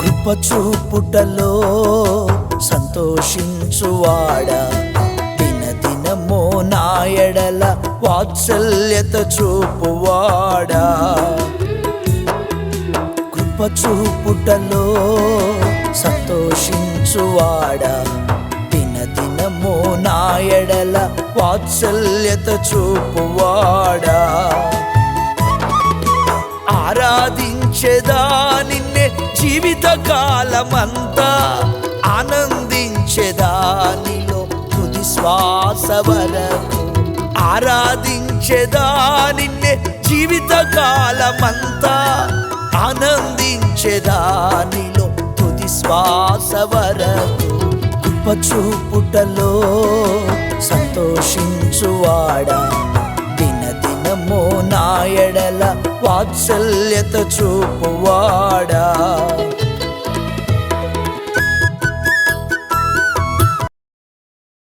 కృపచూపుటలో సంతోషించువాడా, దినదినమో నా ఎడల వాత్సల్యత చూపువాడా. కృపచూపుటలో సంతోషించువాడా, దినదినమో నా ఎడల వాత్సల్యత చూపువాడా. ఆరాధించెదా నిన్నే జీవిత కాలమంతా, ఆనందించెదా నీలో తుది శ్వాస వరకు. ఆరాధించెదా నిన్నే జీవిత కాలమంతా, ఆనందించెదా నీలో తుది శ్వాస వరకు. కృపచూపుటలో సంతోషించువాడా, దినదినమో నా ఎడల వాత్సల్యత చూపువాడా.